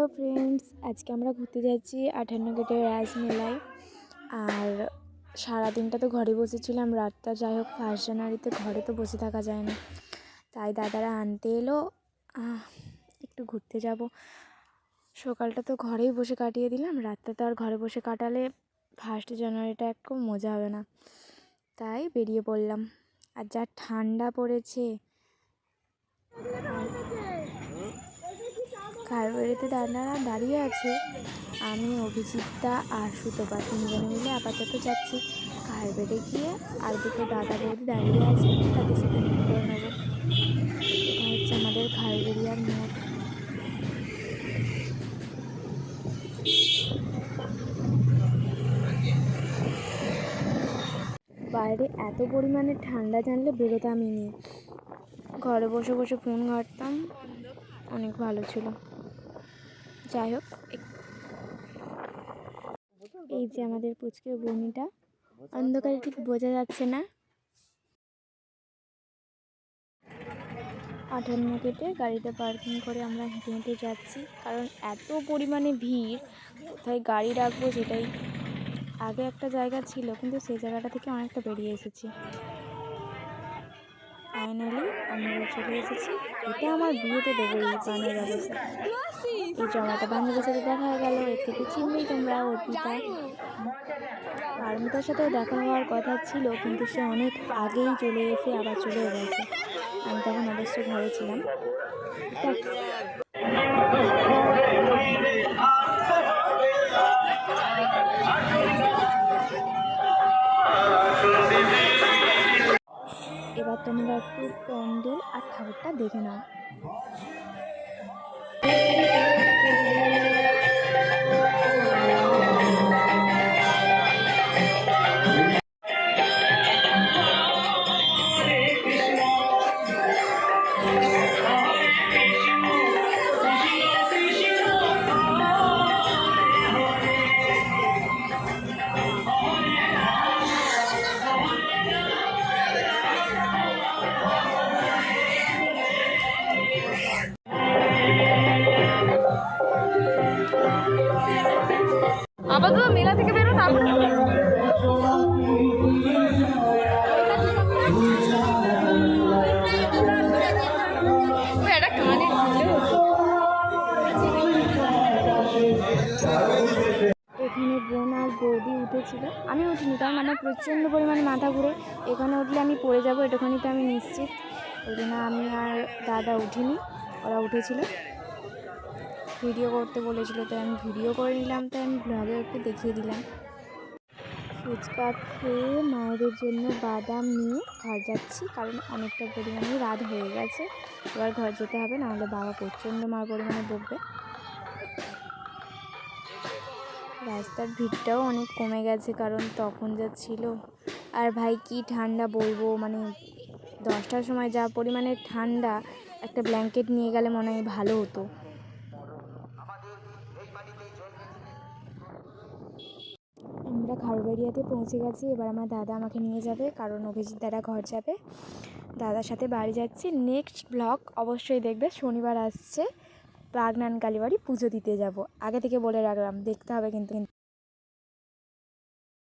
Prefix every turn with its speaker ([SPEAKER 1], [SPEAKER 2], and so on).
[SPEAKER 1] Hello friends, আজকে আমরা ঘুরতে যাচ্ছি 58 গেটের রাজমেলায়। আর সারাদিনটা তো ঘরে বসেছিলাম, রাতটা যাই হোক 1 জানুয়ারিতে ঘরে তো বসে থাকা যায় না, তাই দাদারা আনতে এলো। একটু ঘুরতে যাব। সকালটা তো ঘরেই বসে কাটিয়ে দিলাম, রাতটা তো আর ঘরে বসে কাটালে 1 জানুয়ারিটা একটু মজা হবে না, তাই বেরিয়ে পড়লাম। আর যা ঠান্ডা পড়েছে, কারবারিতে দাদারা দাঁড়িয়ে আছে, আমি অভিজিৎদা আর সুতপা 3 জনে মিলে আপাতত যাচ্ছি। কারবারে গিয়ে আর দুটো দাদা বৌদি দাঁড়িয়ে আছে, তাদের সাথে মিট করে নেবো। এটা হচ্ছে আমাদের খারবেরিয়ার মোড়। বাইরে এত পরিমাণে ঠান্ডা, জানলে বেরোতামই নি, ঘরে বসে বসে ফোন ঘাঁটতাম, অনেক ভালো ছিল। যাই হোক, এই যে আমাদের পুচকে বনিটা, অন্ধকারে ঠিক বোঝা যাচ্ছে না। 58 গেটে গাড়িটা পার্কিং করে আমরা হেঁটে হেঁটে যাচ্ছি, কারণ এত পরিমাণে ভিড়, কোথায় গাড়ি রাখবো সেটাই। আগে একটা জায়গা ছিল, কিন্তু সেই জায়গাটা থেকে অনেকটা বেরিয়ে এসেছি। ফাইনালি আমরা চলে এসেছি। এটা আমার বিয়েতে দেবো এই পানের ব্যবস্থা। এই জামাটা বান্ধবীর সাথে দেখা হয়ে গেল, এর থেকে চিনবেই তোমরা, অর্পিতা। পারমিতার সাথেও দেখা হওয়ার কথা ছিল, কিন্তু সে অনেক আগেই চলে এসে আবার চলেও গেছে। আমি তখন অবশ্য ঘরে ছিলাম। এবার তোমরা একটু প্যান্ডেল আর ঠাকুরটা দেখে নাও। আপাতত মেলা থেকে বেরো, তারপরে এখানে বোন আর বৌদি উঠেছিল, আমি উঠিনি, কারণ আমার প্রচণ্ড পরিমাণে মাথা ঘুরে। এখানে উঠলে আমি পড়ে যাবো, এটুখানি তো আমি নিশ্চিত। ওই জন্য আমি আর দাদা উঠিনি, ওরা উঠেছিল। ভিডিও করতে বলেছিল, তাই আমি ভিডিও করে নিলাম, তাই আমি ব্লগে একটু দেখিয়ে দিলাম। ফুচকা খেয়ে মায়েদের জন্য বাদাম নিয়ে ঘর যাচ্ছি, কারণ অনেকটা পরিমাণে রাত হয়ে গেছে, এবার ঘর যেতে হবে, নাহলে বাবা প্রচণ্ড মার পরিমাণে বকবে। রাস্তার ভিড়টাও অনেক কমে গেছে, কারণ তখন যা ছিল। আর ভাই কি ঠান্ডা বলবো, মানে 10টার সময় যা পরিমাণে ঠান্ডা, একটা ব্ল্যাঙ্কেট নিয়ে গেলে মনে হয় ভালো হতো। আমরা খারবাড়িয়াতে পৌঁছে গেছি, এবার আমার দাদা আমাকে নিয়ে যাবে, কারণ অভিজিৎ দাদা ঘর যাবে। দাদার সাথে বাড়ি যাচ্ছি। নেক্সট ব্লগ অবশ্যই দেখবে, শনিবার আসছে বাগনান কালীবাড়ি পুজো দিতে যাব, আগে থেকে বলে রাখলাম, দেখতে হবে কিন্তু।